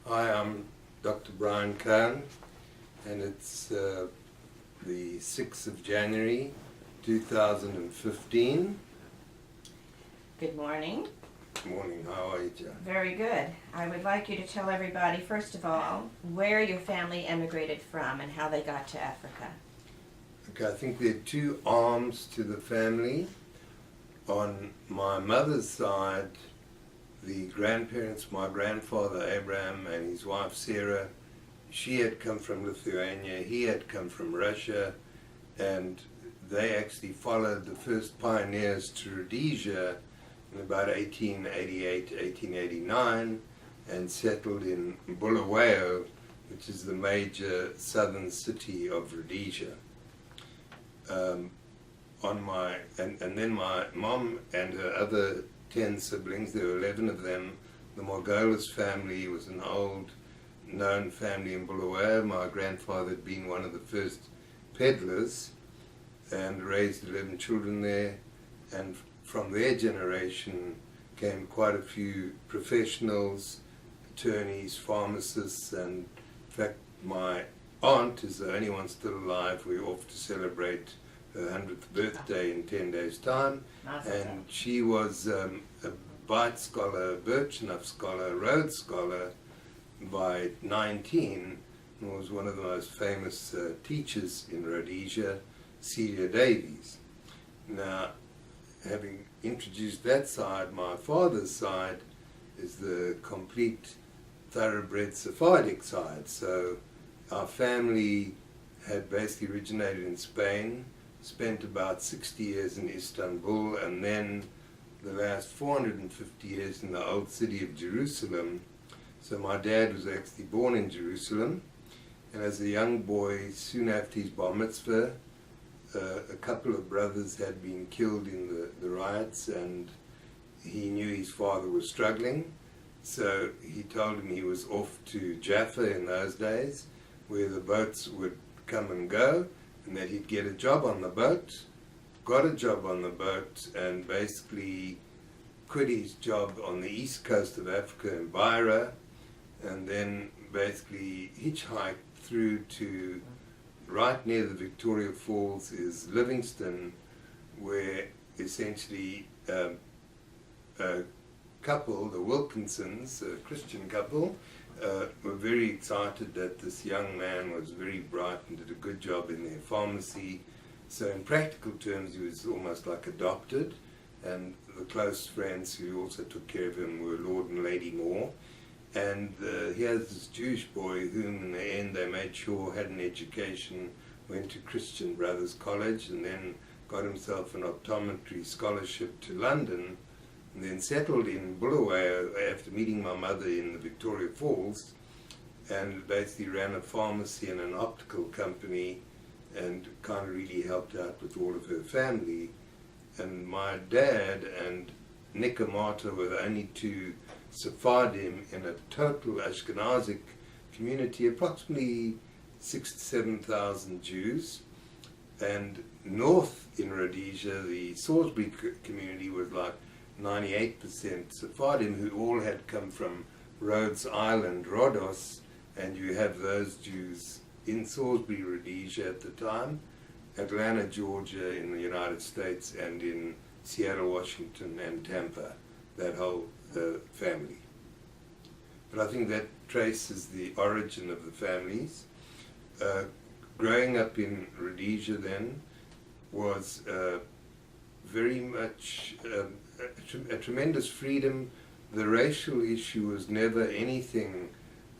Hi, I'm Dr. Brian Cohen, and it's the 6th of January 2015. Good morning. Good morning, how are you, John? Very good. I would like you to tell everybody, first of all, where your family emigrated from and how they got to Africa. Okay, I think there are two arms to the family. On my mother's side, the grandparents, my grandfather Abraham and his wife Sarah, she had come from Lithuania, he had come from Russia, and they actually followed the first pioneers to Rhodesia in about 1888, 1889, and settled in Bulawayo, which is the major southern city of Rhodesia. And then my mom and her other 10 siblings, there were 11 of them. The Margolis family was an old known family in Bulawayo. My grandfather had been one of the first peddlers and raised 11 children there, and from their generation came quite a few professionals, attorneys, pharmacists, and in fact my aunt is the only one still alive. We're off to celebrate her 100th birthday in 10 days' time, and she was a Beit scholar, Birchenough scholar, Rhodes scholar by 19, and was one of the most famous teachers in Rhodesia, Celia Davies. Now, having introduced that side, my father's side is the complete thoroughbred Sephardic side. So our family had basically originated in Spain, spent about 60 years in Istanbul, and then the last 450 years in the old city of Jerusalem. So my dad was actually born in Jerusalem, and as a young boy, soon after his bar mitzvah, a couple of brothers had been killed in the riots, and he knew his father was struggling, so he told him he was off to Jaffa in those days, where the boats would come and go, and that he'd get a job on the boat. Got a job on the boat, and basically quit his job on the east coast of Africa in Beira, and then basically hitchhiked through to right near the Victoria Falls is Livingston, where essentially a couple, the Wilkinsons, a Christian couple, were very excited that this young man was very bright and did a good job in their pharmacy. So in practical terms, he was almost like adopted, and the close friends who also took care of him were Lord and Lady Moore. And he has this Jewish boy whom in the end they made sure had an education, went to Christian Brothers College, and then got himself an optometry scholarship to London, and then settled in Bulawayo after meeting my mother in the Victoria Falls, and basically ran a pharmacy and an optical company, and kind of really helped out with all of her family. And my dad and Nick Amata were the only two Sephardim in a total Ashkenazic community, approximately 6,000 to 7,000 Jews. And north in Rhodesia, the Salisbury community was like 98% Sephardim, who all had come from Rhodes Island, Rhodos, and you have those Jews in Salisbury, Rhodesia at the time, Atlanta, Georgia in the United States, and in Seattle, Washington, and Tampa, that whole family. But I think that traces the origin of the families. Growing up in Rhodesia then was very much a tremendous freedom. The racial issue was never anything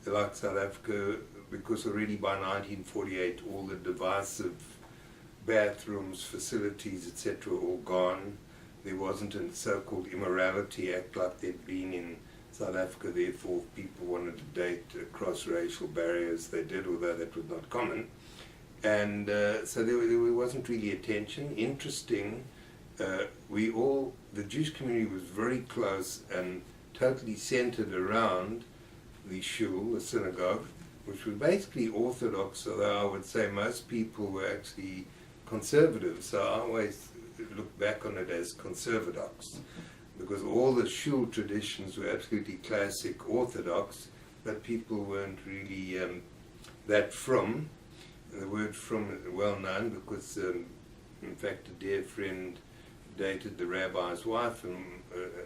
like South Africa, because already by 1948 all the divisive bathrooms, facilities, etc. all gone. There wasn't a so-called immorality act like there'd been in South Africa. Therefore, if people wanted to date across racial barriers, they did, although that was not common. And so there wasn't really a tension. Interesting, the Jewish community was very close and totally centered around the shul, the synagogue, which was basically Orthodox, although I would say most people were actually conservative. So I always look back on it as conservadox, because all the shul traditions were absolutely classic Orthodox, but people weren't really that from. The word from is well known because, in fact, a dear friend dated the rabbi's wife, and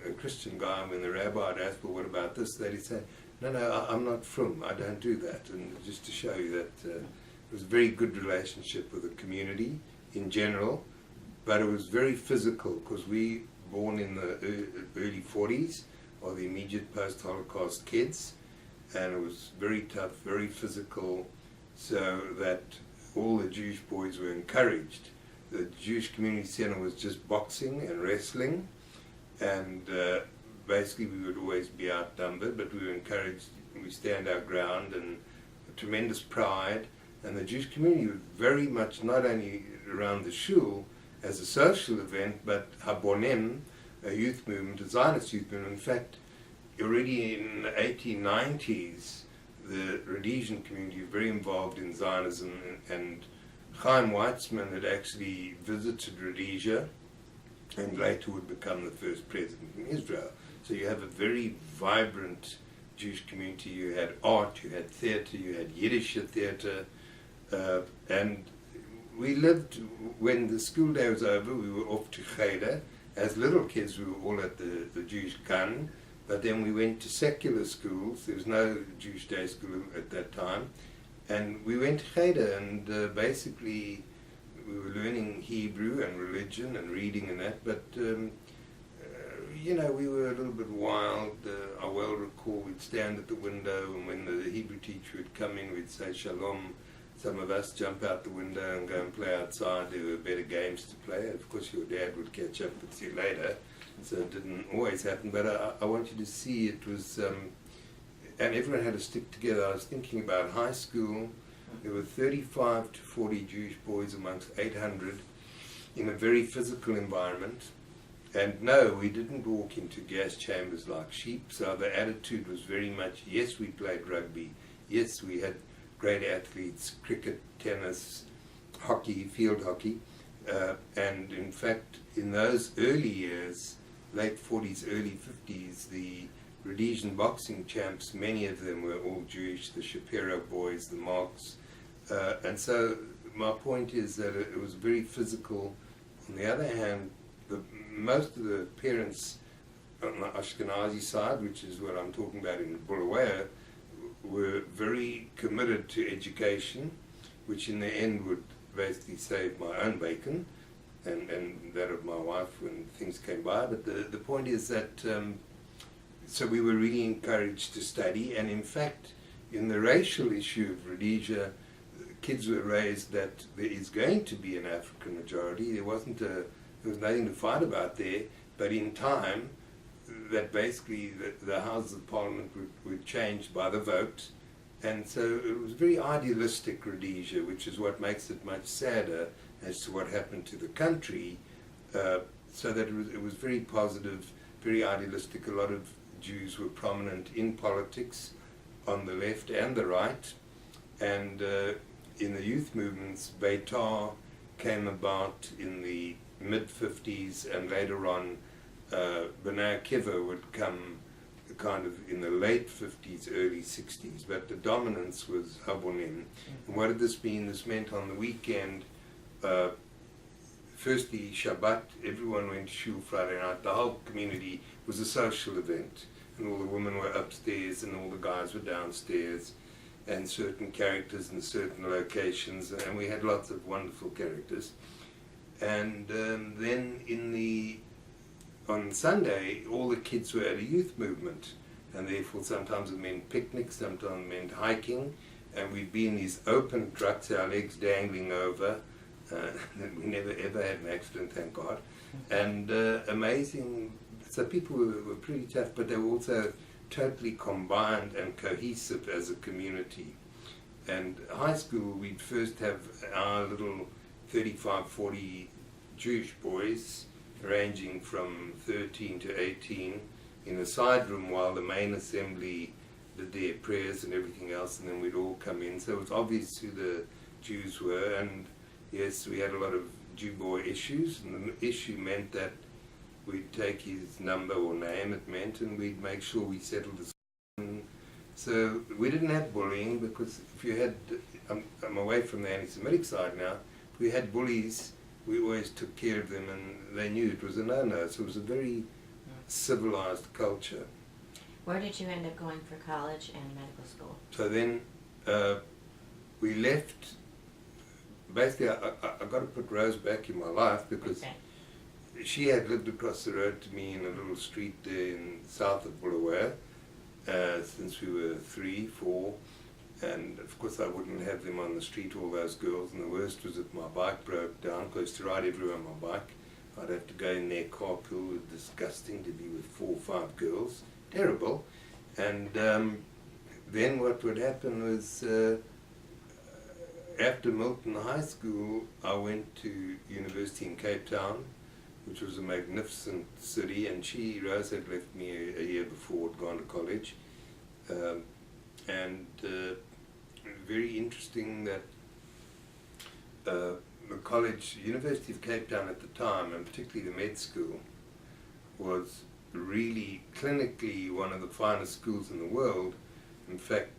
a Christian guy, when the rabbi would ask, well, what about this? They'd say, no, I'm not from, I don't do that. And just to show you that it was a very good relationship with the community in general, but it was very physical because we born in the early 40s, or the immediate post-Holocaust kids, and it was very tough, very physical, so that all the Jewish boys were encouraged. The Jewish Community Center was just boxing and wrestling, and basically we would always be outnumbered, but we were encouraged, we stand our ground, and a tremendous pride. And the Jewish community was very much not only around the shul as a social event, but Habonim, a youth movement, a Zionist youth movement. In fact, already in the 1890s, the Rhodesian community was very involved in Zionism, and Chaim Weizmann had actually visited Rhodesia and later would become the first president in Israel. So you have a very vibrant Jewish community. You had art, you had theatre, you had Yiddish theatre, and we lived, when the school day was over, we were off to Cheder. As little kids, we were all at the Jewish Gun, but then we went to secular schools. There was no Jewish day school at that time. And we went to Cheder, and basically we were learning Hebrew and religion and reading and that, but you know, we were a little bit wild. I well recall we'd stand at the window, and when the Hebrew teacher would come in, we'd say shalom. Some of us jump out the window and go and play outside. There were better games to play. Of course, your dad would catch up with you later, so it didn't always happen. But I want you to see it was, and everyone had to stick together. I was thinking about high school. There were 35 to 40 Jewish boys amongst 800 in a very physical environment. And no, we didn't walk into gas chambers like sheep. So the attitude was very much, yes, we played rugby. Yes, we had great athletes, cricket, tennis, hockey, field hockey. And in fact, in those early years, late 40s, early 50s, the Rhodesian boxing champs, many of them were all Jewish, the Shapiro boys, the Marks. And so my point is that it was very physical. On the other hand, most of the parents on the Ashkenazi side, which is what I'm talking about in Bulawayo, were very committed to education, which in the end would basically save my own bacon and that of my wife when things came by. But the point is that, so we were really encouraged to study, and in fact, in the racial issue of Rhodesia, kids were raised that there is going to be an African majority. There was nothing to fight about there, but in time, that basically the Houses of Parliament would change by the vote, and so it was very idealistic Rhodesia, which is what makes it much sadder as to what happened to the country, so that it was very positive, very idealistic. A lot of Jews were prominent in politics on the left and the right, and in the youth movements, Beitar came about in the mid-50s, and later on B'nai Akiva would come kind of in the late 50s, early 60s, but the dominance was Habonim. And what did this mean? This meant on the weekend, firstly Shabbat, everyone went to shul Friday night. The whole community was a social event, and all the women were upstairs and all the guys were downstairs, and certain characters in certain locations, and we had lots of wonderful characters. And then on Sunday, all the kids were at a youth movement, and therefore sometimes it meant picnics, sometimes it meant hiking, and we'd be in these open trucks, our legs dangling over. We never ever had an accident, thank God. And amazing, so people were pretty tough, but they were also totally combined and cohesive as a community. And high school, we'd first have our little 35, 40 Jewish boys, ranging from 13 to 18, in a side room while the main assembly did their prayers and everything else, and then we'd all come in. So it was obvious who the Jews were, and yes, we had a lot of Jew boy issues, and the issue meant that we'd take his number or name, it meant, and we'd make sure we settled the So we didn't have bullying because if you had, I'm away from the anti-Semitic side now, if we had bullies, we always took care of them and they knew it was a no-no. So it was a very civilized culture. Where did you end up going for college and medical school? So then we left. Basically, I got to put Rose back in my life because she had lived across the road to me in a little street there in south of Bulawayo since we were 3, 4, and of course I wouldn't have them on the street, all those girls, and the worst was if my bike broke down, because I used to ride everywhere on my bike. I'd have to go in their carpool. It was disgusting to be with 4 or 5 girls, terrible. And then what would happen was after Milton High School, I went to university in Cape Town, which was a magnificent city, and Rose had left me a year before, had gone to college. Very interesting that the college, University of Cape Town at the time, and particularly the med school, was really clinically one of the finest schools in the world. In fact,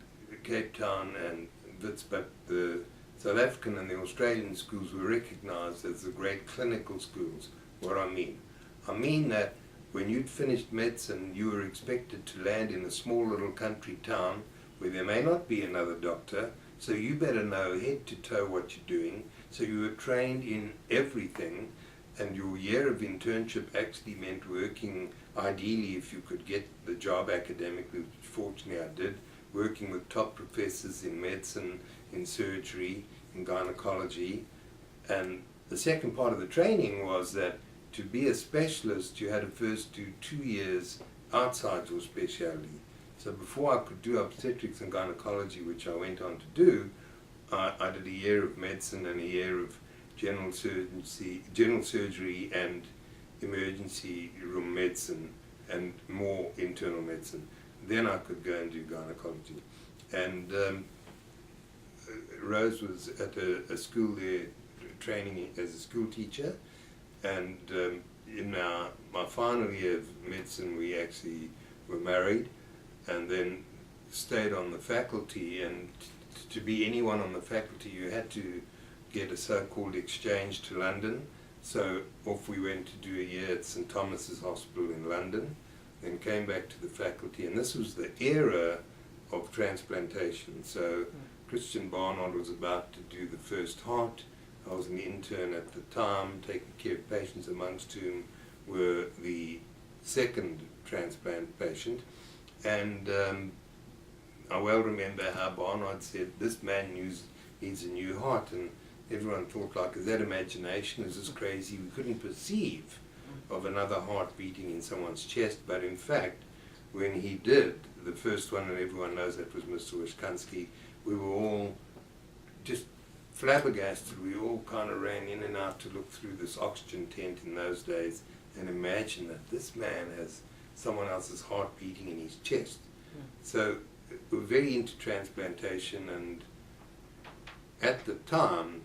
Cape Town and Wits, but the South African and the Australian schools were recognized as the great clinical schools. What I mean that when you'd finished medicine, you were expected to land in a small little country town where there may not be another doctor, so you better know head to toe what you're doing. So you were trained in everything, and your year of internship actually meant working, ideally if you could get the job academically, which fortunately I did, working with top professors in medicine, in surgery, in gynecology. And the second part of the training was that to be a specialist, you had to first do 2 years outside your specialty. So before I could do obstetrics and gynecology, which I went on to do, I did a year of medicine and a year of general surgery and emergency room medicine and more internal medicine. Then I could go and do gynecology. And Rose was at a school there training as a school teacher, and in my final year of medicine we actually were married and then stayed on the faculty, and to be anyone on the faculty you had to get a so-called exchange to London. So off we went to do a year at St Thomas's Hospital in London, then came back to the faculty, and this was the era of transplantation. So Christian Barnard was about to do the first heart. I was an intern at the time, taking care of patients, amongst whom were the second transplant patient. And I well remember how Barnard said, this man needs a new heart, and everyone thought, like, is that imagination? Is this crazy? We couldn't perceive of another heart beating in someone's chest, but in fact, when he did the first one, and everyone knows that was Mr. Wishkansky, we were all just flabbergasted. We all kind of ran in and out to look through this oxygen tent in those days and imagine that this man has someone else's heart beating in his chest. So we were very into transplantation, and at the time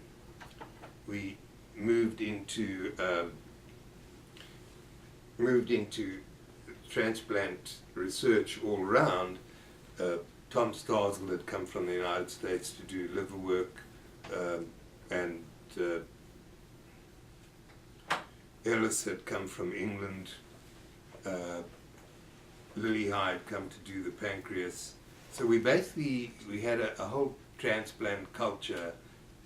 we moved into transplant research all around. Tom Starzl had come from the United States to do liver work, and Ellis had come from England. Lily High had come to do the pancreas. So we had a whole transplant culture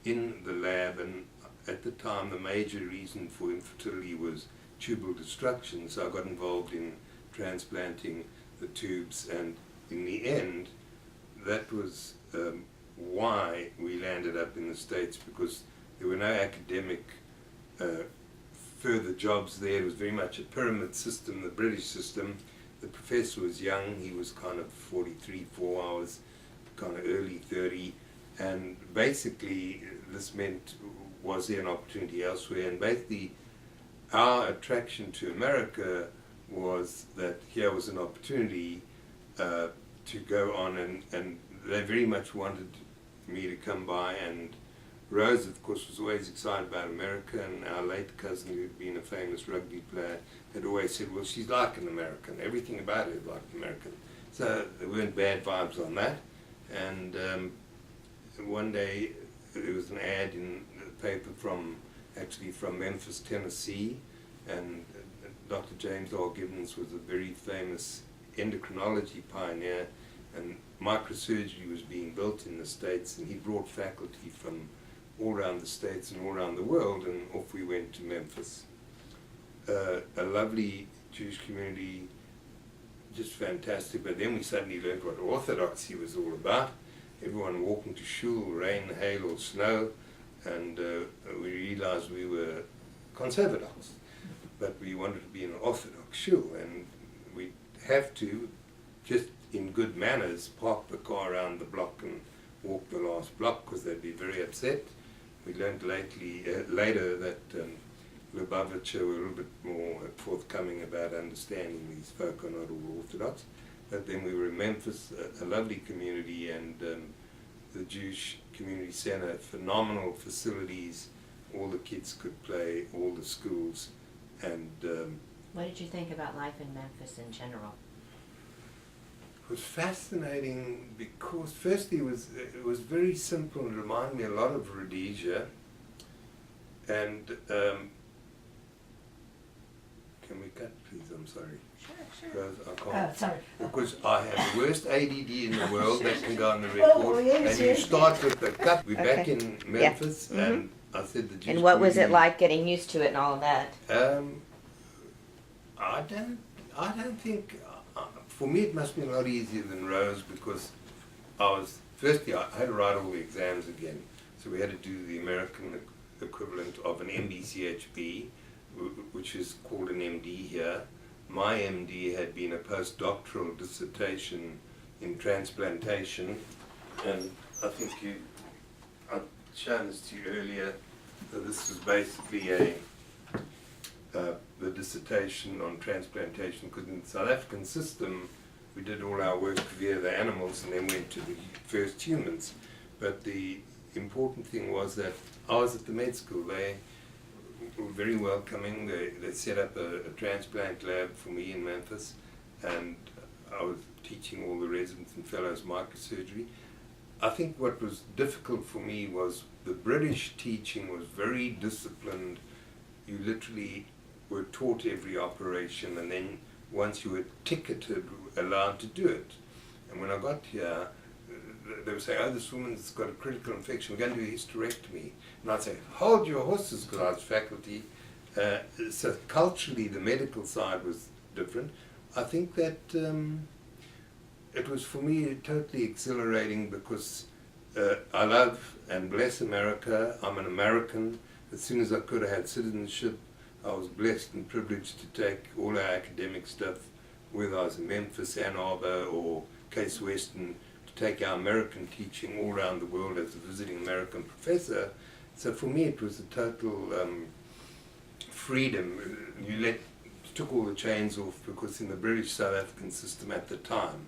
in the lab, and at the time the major reason for infertility was tubal destruction, so I got involved in transplanting the tubes, and in the end that was why we landed up in the States, because there were no academic further jobs there. It was very much a pyramid system, the British system. The professor was young, he was kind of 43, 4 hours, kind of early 30, and basically this meant, was there an opportunity elsewhere? And basically our attraction to America was that here was an opportunity to go on, and they very much wanted me to come by. And Rose, of course, was always excited about America, and our late cousin, who had been a famous rugby player, had always said, well, she's like an American. Everything about her is like American. So there weren't bad vibes on that. And one day there was an ad in the paper from Memphis, Tennessee, and Dr. James R. Gibbons was a very famous endocrinology pioneer, and microsurgery was being built in the States, and he brought faculty from all around the States and all around the world, and off we went to Memphis. A lovely Jewish community, just fantastic, but then we suddenly learned what orthodoxy was all about. Everyone walking to shul, rain, hail or snow, and we realized we were conservadox, but we wanted to be an orthodox shul, and we have to, just in good manners, park the car around the block and walk the last block, because they'd be very upset. We learned later that Lubavitcher were a little bit more forthcoming about understanding these folk are not all Orthodox. But then we were in Memphis, a lovely community, and the Jewish Community Center, phenomenal facilities, all the kids could play, all the schools, and what did you think about life in Memphis in general? it was fascinating because firstly it was very simple and reminded me a lot of Rhodesia, and can we cut please, I'm sorry. Sure. Because I can't. Sorry. Because I have the worst ADD in the world that can go on the Oh, record. yes, And you yes. start with the cut. We're Okay. back in Memphis, Yeah. and I said the Jewish And what was it community- like getting used to it and all of that? I don't think. For me, it must be a lot easier than Rose because firstly I had to write all the exams again, so we had to do the American equivalent of an MBCHB, which is called an MD here. My MD had been a postdoctoral dissertation in transplantation, and I think I've shown this to you earlier. So this was basically the dissertation on transplantation, because in the South African system we did all our work via the animals and then went to the first humans. But the important thing was that I was at the med school. They were very welcoming. They set up a transplant lab for me in Memphis, and I was teaching all the residents and fellows microsurgery. I think what was difficult for me was the British teaching was very disciplined. You literally were taught every operation, and then once you were ticketed, allowed to do it. And when I got here, they would say, oh, this woman's got a critical infection, we're going to do a hysterectomy. And I'd say, hold your horses, because I was faculty. So culturally, the medical side was different. I think that it was, for me, totally exhilarating because I love and bless America. I'm an American. As soon as I could, I had citizenship. I was blessed and privileged to take all our academic stuff, whether I was in Memphis, Ann Arbor, or Case Western, to take our American teaching all around the world as a visiting American professor. So for me it was a total freedom. You took all the chains off, because in the British South African system at the time,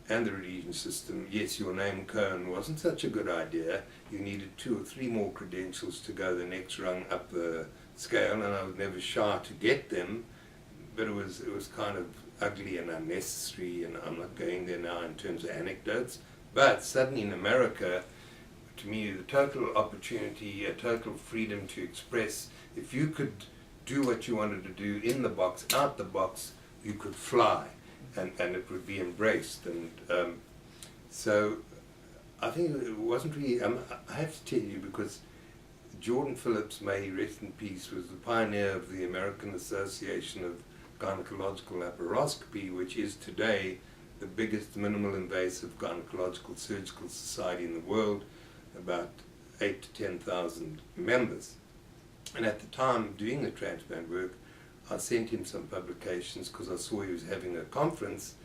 and the Rhodesian system, yes, your name Cohen wasn't such a good idea. You needed 2 or 3 more credentials to go the next rung up the scale, and I was never shy to get them, but it was kind of ugly and unnecessary, and I'm not going there now in terms of anecdotes. But suddenly in America, to me, the total opportunity, a total freedom to express. If you could do what you wanted to do in the box, out the box, you could fly, and it would be embraced. And so I think it wasn't really, I have to tell you, because Jordan Phillips, may he rest in peace, was the pioneer of the American Association of Gynecological Laparoscopy, which is today the biggest minimal invasive gynecological surgical society in the world, about 8,000 to 10,000 members. And at the time doing the transplant work, I sent him some publications because I saw he was having a conference,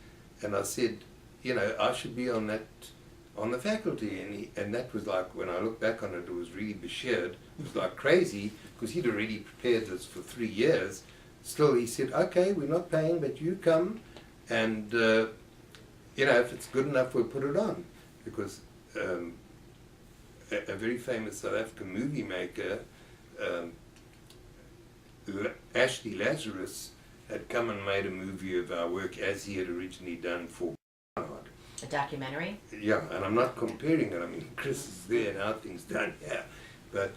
and I said, you know, I should be on the faculty, and that was like, when I look back on it, it was really besheard. It was like crazy, because he'd already prepared this for 3 years. Still, he said, okay, we're not paying, but you come, and you know, if it's good enough, we'll put it on. Because a very famous South African movie maker, Ashley Lazarus, had come and made a movie of our work, as he had originally done for A documentary? Yeah, and I'm not comparing it. I mean, Chris is there and how things done here. But,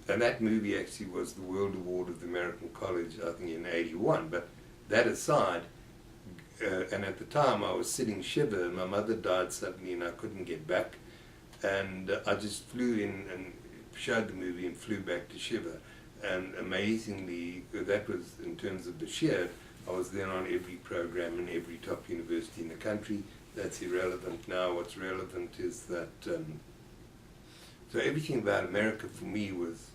and that movie actually was the World Award of the American College, I think, in '81. But that aside, and at the time I was sitting shiver. My mother died suddenly and I couldn't get back. And I just flew in and showed the movie and flew back to Shiva. And amazingly, that was in terms of the Bashir, I was then on every program in every top university in the country. That's irrelevant now. What's relevant is that, so everything about America for me was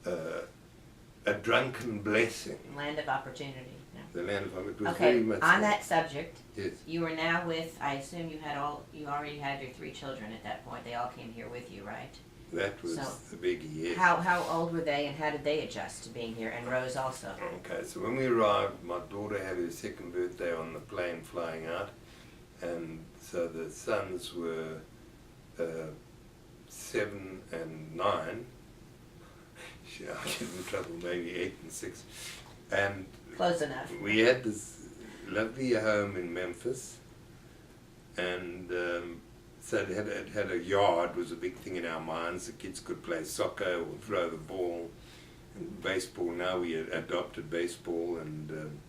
a drunken blessing. Land of opportunity. Yeah. The land of it was Okay, very much on so. that subject, Yes. you are now with, I assume you already had your 3 children at that point. They all came here with you, right? That was So, the biggie, yes. How old were they and how did they adjust to being here? And Rose also. Okay, so when we arrived, my daughter had her 2nd birthday on the plane flying out, and so the sons were 7 and 9. I'll get in trouble, maybe 8 and 6. And Close enough. we had this lovely home in Memphis, and so it had a yard, was a big thing in our minds. The kids could play soccer or throw the ball. And baseball, now we had adopted baseball, and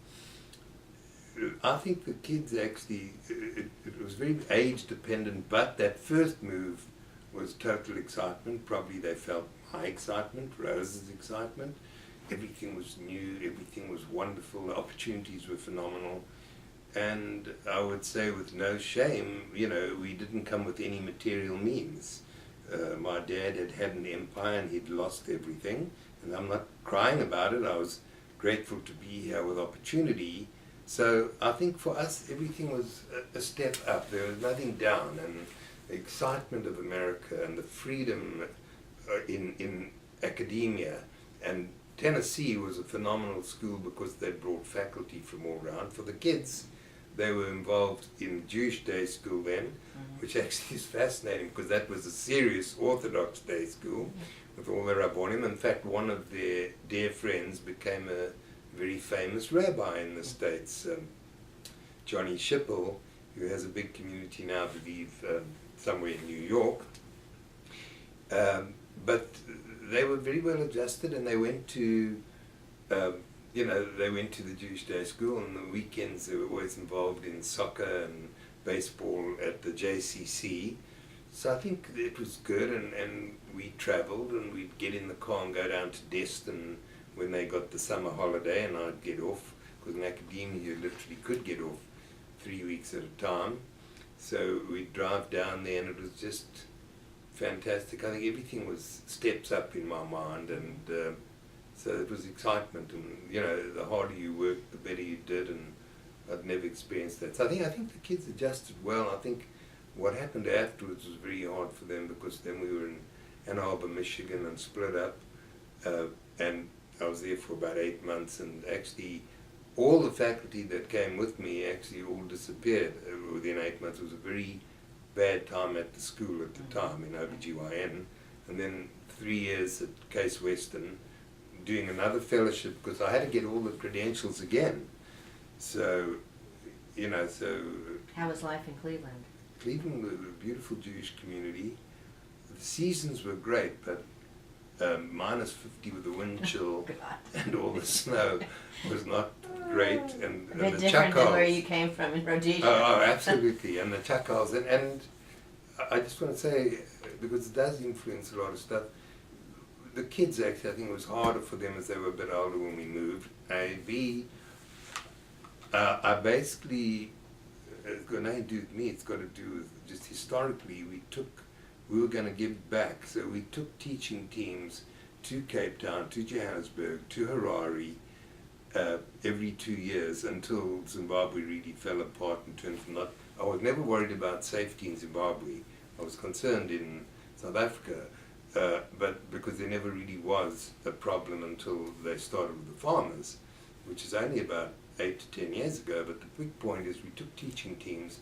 I think the kids actually, it was very age dependent, but that first move was total excitement. Probably they felt my excitement, Rose's excitement. Everything was new, everything was wonderful, the opportunities were phenomenal. And I would say with no shame, you know, we didn't come with any material means. My dad had an empire and he'd lost everything. And I'm not crying about it. I was grateful to be here with opportunity. So I think for us, everything was a step up. There was nothing down. And the excitement of America and the freedom in academia. And Tennessee was a phenomenal school because they brought faculty from all around. For the kids, they were involved in Jewish day school then, which actually is fascinating because that was a serious Orthodox day school with all the Rabbonim. In fact, one of their dear friends became a very famous rabbi in the States, Johnny Schipple, who has a big community now, I believe, somewhere in New York. But they were very well adjusted, and they went to, they went to the Jewish day school, and the weekends they were always involved in soccer and baseball at the JCC. So I think it was good, and we traveled, and we'd get in the car and go down to Destin when they got the summer holiday, and I'd get off, because in academia you literally could get off 3 weeks at a time. So we'd drive down there, and it was just fantastic. I think everything was steps up in my mind, and so it was excitement, and you know, the harder you worked, the better you did, and I'd never experienced that. So I think the kids adjusted well. I think what happened afterwards was very hard for them, because then we were in Ann Arbor, Michigan, and split up, and I was there for about 8 months, and actually all the faculty that came with me actually all disappeared within 8 months. It was a very bad time at the school at the time in OBGYN, and then 3 years at Case Western doing another fellowship, because I had to get all the credentials again. So, you know, How was life in Cleveland? Cleveland was a beautiful Jewish community. The seasons were great, but minus 50 with the wind chill and all the snow was not great. And A bit the different than where Chacals. you came from in Rhodesia. Oh, absolutely. And the Chacals. And I just want to say, because it does influence a lot of stuff, the kids actually, I think it was harder for them as they were a bit older when we moved. I basically, it's got nothing to do with me, it's got to do with just historically, we were going to give back. So we took teaching teams to Cape Town, to Johannesburg, to Harare, every 2 years until Zimbabwe really fell apart in terms of I was never worried about safety in Zimbabwe. I was concerned in South Africa, but because there never really was a problem until they started with the farmers, which is only about 8 to 10 years ago. But the big point is we took teaching teams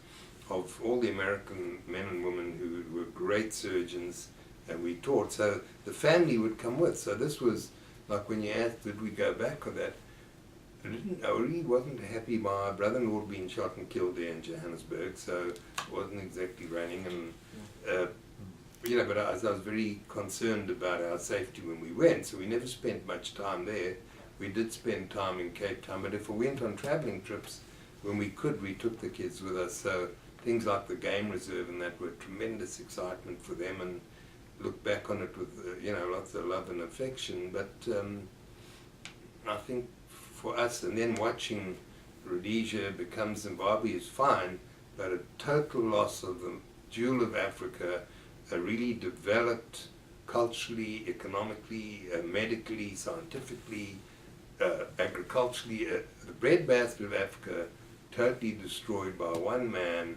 of all the American men and women who were great surgeons, and we taught. So the family would come with. So this was like when you asked, did we go back or that? I really wasn't happy. My brother-in-law had been shot and killed there in Johannesburg, so I wasn't exactly running. And but I was very concerned about our safety when we went, so we never spent much time there. We did spend time in Cape Town, but if we went on traveling trips, when we could, we took the kids with us. So things like the game reserve and that were tremendous excitement for them, and look back on it with lots of love and affection. But I think for us, and then watching Rhodesia become Zimbabwe is fine, but a total loss of the jewel of Africa, a really developed culturally, economically, medically, scientifically, agriculturally, the breadbasket of Africa totally destroyed by one man.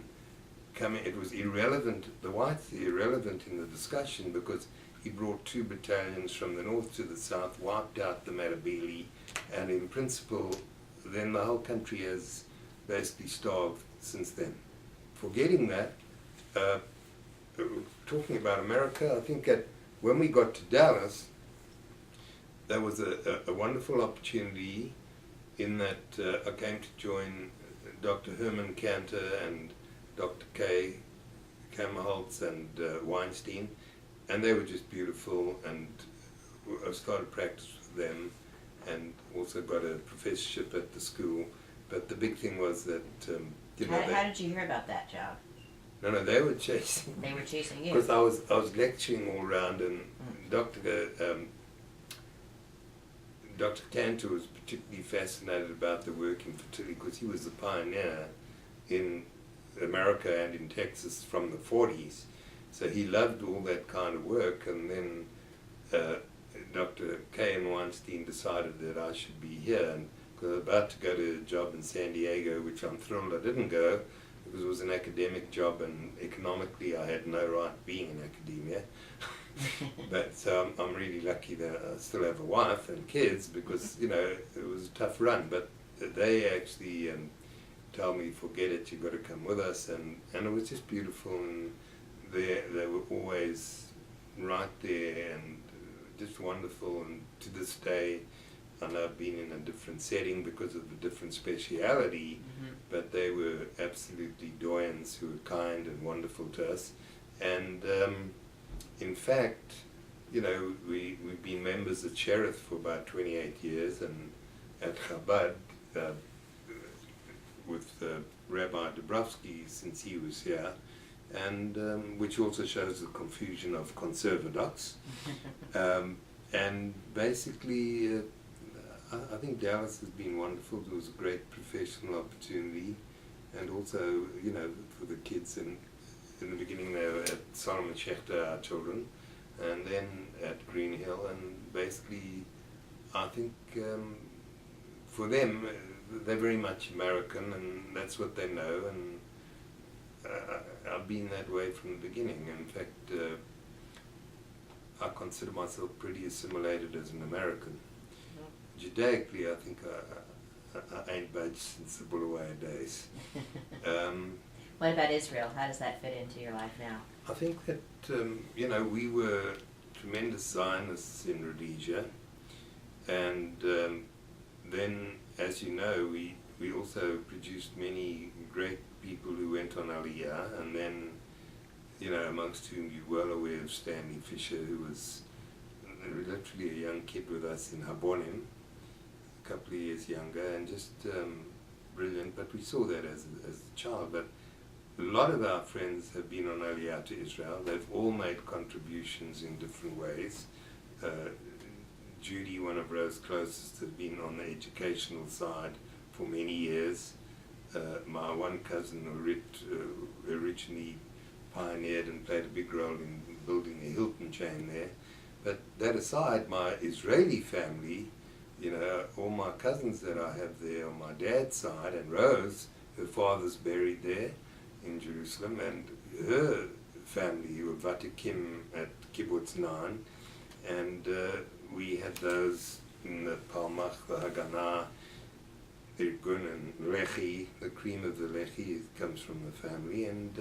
It was irrelevant, the whites are irrelevant in the discussion, because he brought 2 battalions from the north to the south, wiped out the Matabele, and in principle, then the whole country has basically starved since then. Forgetting that, talking about America, I think when we got to Dallas, there was a wonderful opportunity in that I came to join Dr. Herman Cantor and Dr. K. Kammerholtz and Weinstein, and they were just beautiful, and I started practice with them and also got a professorship at the school. But the big thing was that how did you hear about that job? No, they were chasing. They were chasing you. Because I was lecturing all around, and Dr. Cantor was particularly fascinated about the work in fertility, because he was a pioneer in America and in Texas from the 40s. So he loved all that kind of work, and then Dr. K. and Weinstein decided that I should be here, and because I was about to go to a job in San Diego, which I'm thrilled I didn't go, because it was an academic job, and economically I had no right being in academia. But I'm really lucky that I still have a wife and kids, because it was a tough run. But they actually told me, forget it, you've got to come with us, and it was just beautiful, and they were always right there, and just wonderful. And to this day, I know I've been in a different setting because of the different speciality, but they were absolutely doyens who were kind and wonderful to us. And in fact, we've been members at Sheriff for about 28 years, and at Chabad with Rabbi Dabrowski since he was here, and which also shows the confusion of conservadox. And basically, I think Dallas has been wonderful. It was a great professional opportunity, and also, for the kids. And in the beginning, they were at Solomon Schechter, our children, and then at Green Hill. And basically, I think for them, they're very much American, and that's what they know. And I've been that way from the beginning. In fact, I consider myself pretty assimilated as an American. Judaically, I think I ain't budged since the Bulawayo days. What about Israel? How does that fit into your life now? I think that, we were tremendous Zionists in Rhodesia, and then, as you know, we also produced many great people who went on Aliyah, and then, amongst whom you're well aware of Stanley Fisher, who was literally a young kid with us in Habonim, a couple of years younger, and just brilliant. But we saw that as a child. But a lot of our friends have been on Aliyah to Israel. They've all made contributions in different ways. Judy, one of Rose's closest, has been on the educational side for many years. My one cousin, originally pioneered and played a big role in building the Hilton chain there. But that aside, my Israeli family, all my cousins that I have there on my dad's side, and Rose, her father's buried there in Jerusalem, and her family, who were Vatikim at Kibbutz 9, and we had those in the Palmach, the Haganah, Irgun, and Lechi. The cream of the Lechi comes from the family, and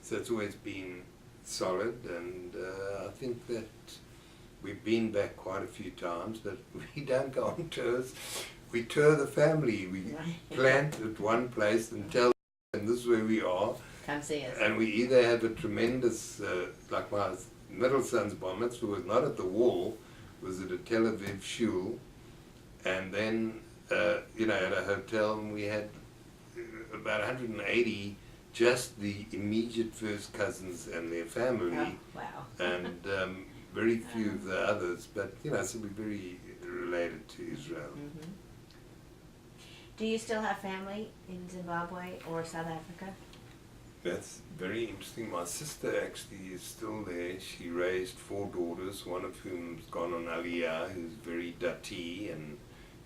so it's always been solid, and I think that we've been back quite a few times, but we don't go on tours. We tour the family. We plant at one place and tell them this is where we are. Come see us. And we either have a tremendous, like my middle son's bar mitzvah was not at the wall, was at a Tel Aviv shul, and then, at a hotel, and we had about 180, just the immediate first cousins and their family. Oh, wow. And very few of the others, but, so we're very related to Israel. Mm-hmm. Do you still have family in Zimbabwe or South Africa? That's very interesting. My sister actually is still there. She raised 4 daughters, one of whom's gone on Aliyah, who's very Dati, and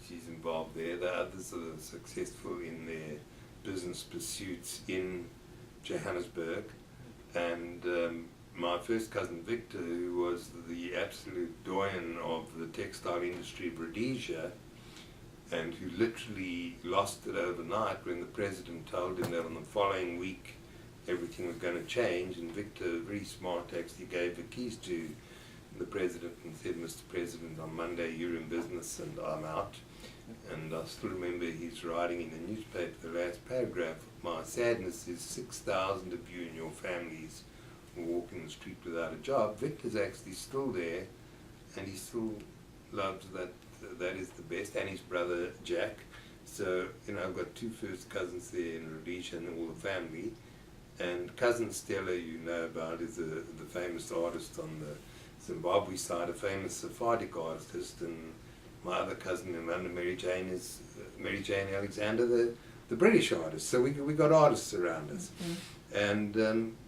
she's involved there. The others are successful in their business pursuits in Johannesburg. And my first cousin Victor, who was the absolute doyen of the textile industry of Rhodesia, and who literally lost it overnight when the president told him that on the following week everything was going to change, and Victor, very smart, actually gave the keys to the president and said, Mr. President, on Monday you're in business and I'm out. And I still remember he's writing in the newspaper, the last paragraph, my sadness is 6,000 of you and your families will walk in the street without a job. Victor's actually still there, and he still loves that. That is the best, and his brother Jack. So, I've got 2 first cousins there in Rhodesia and all the family. And cousin Stella, you know about, is the famous artist on the Zimbabwe side, a famous Sephardic artist. And my other cousin in London, Mary Jane, is Mary Jane Alexander, the British artist. So we got artists around us. Mm-hmm.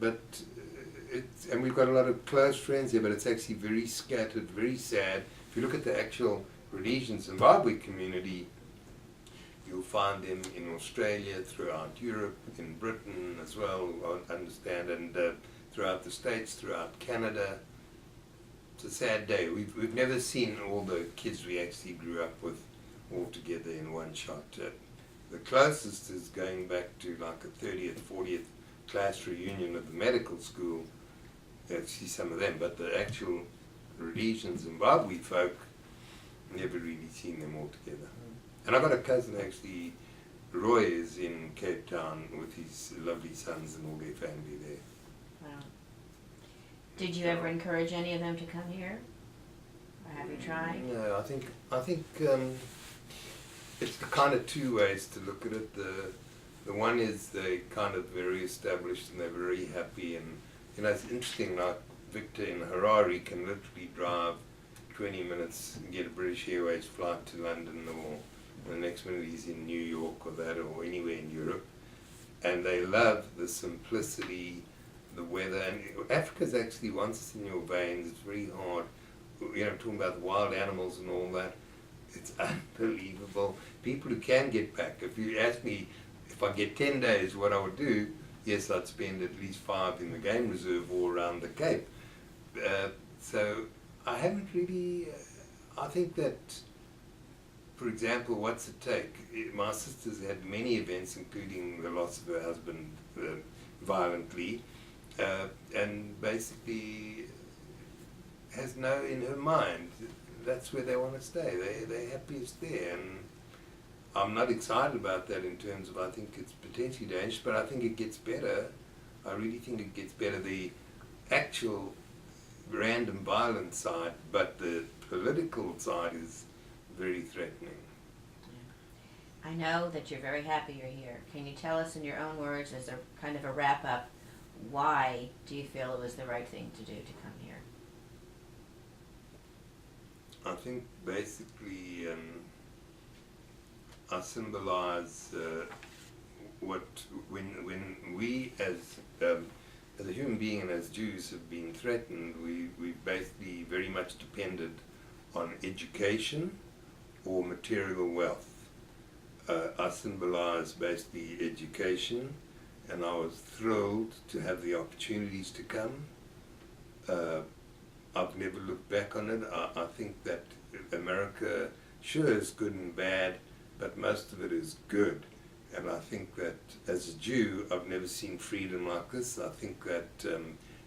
And we've got a lot of close friends here, but it's actually very scattered, very sad. If you look at the actual Rhodesian Zimbabwe community, you'll find them in Australia, throughout Europe, in Britain as well, I understand, and throughout the States, throughout Canada. It's a sad day. We've never seen all the kids we actually grew up with all together in one shot. The closest is going back to like a 30th, 40th class reunion of the medical school. You see some of them, but the actual Rhodesian Zimbabwe folk, never really seen them all together. And I've got a cousin actually, Roy, is in Cape Town with his lovely sons and all their family there. Wow. Did you ever encourage any of them to come here? Or have you tried? No, I think it's kind of 2 ways to look at it. The one is they kind of very established and they're very happy, and it's interesting, like Victor in Harare can literally drive 20 minutes and get a British Airways flight to London, or the next minute he's in New York or that, or anywhere in Europe. And they love the simplicity, the weather. And Africa's actually, once it's in your veins, it's very hard. Talking about the wild animals and all that, it's unbelievable. People who can get back, if you ask me if I get 10 days what I would do, yes, I'd spend at least 5 in the game reserve all around the Cape. So I haven't really, I think that, for example, what's it take? My sister's had many events, including the loss of her husband violently, and basically has no in her mind, that's where they want to stay. They're happiest there. And I'm not excited about that in terms of, I think it's potentially dangerous, but I think it gets better. I really think it gets better. The actual random violent side, but the political side is very threatening. I know that you're very happy you're here. Can you tell us in your own words, as a kind of a wrap-up, why do you feel it was the right thing to do to come here? I think basically I symbolize when we as a human being and as Jews have been threatened, we've basically very much depended on education or material wealth. I symbolize basically education, and I was thrilled to have the opportunities to come. I've never looked back on it. I think that America sure is good and bad, but most of it is good. And I think that as a Jew, I've never seen freedom like this. I think that,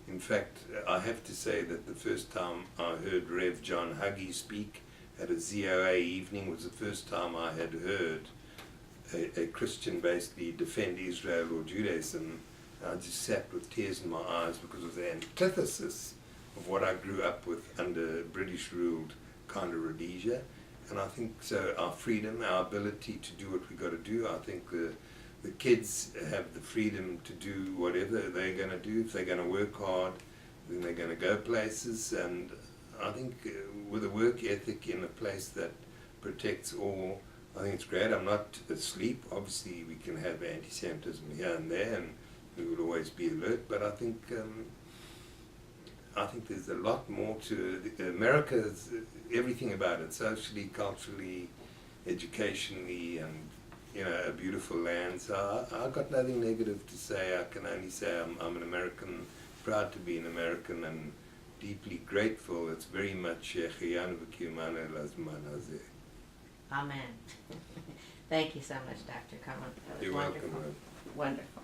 in fact, I have to say that the first time I heard Rev John Huggie speak at a ZOA evening. It was the first time I had heard a Christian basically defend Israel or Judaism. I just sat with tears in my eyes because of the antithesis of what I grew up with under British-ruled kind of Rhodesia. And I think so our freedom, our ability to do what we got to do, I think the kids have the freedom to do whatever they're going to do. If they're going to work hard, then they're going to go places. And I think with a work ethic in a place that protects all, I think it's great. I'm not asleep. Obviously, we can have anti-Semitism here and there, and we will always be alert. But I think there's a lot more to America's everything about it, socially, culturally, educationally, and a beautiful land. So I got nothing negative to say. I can only say I'm an American, proud to be an American, and deeply grateful. It's very much Amen. Thank you so much, Dr. Cohen. That was You're wonderful. welcome. Wonderful.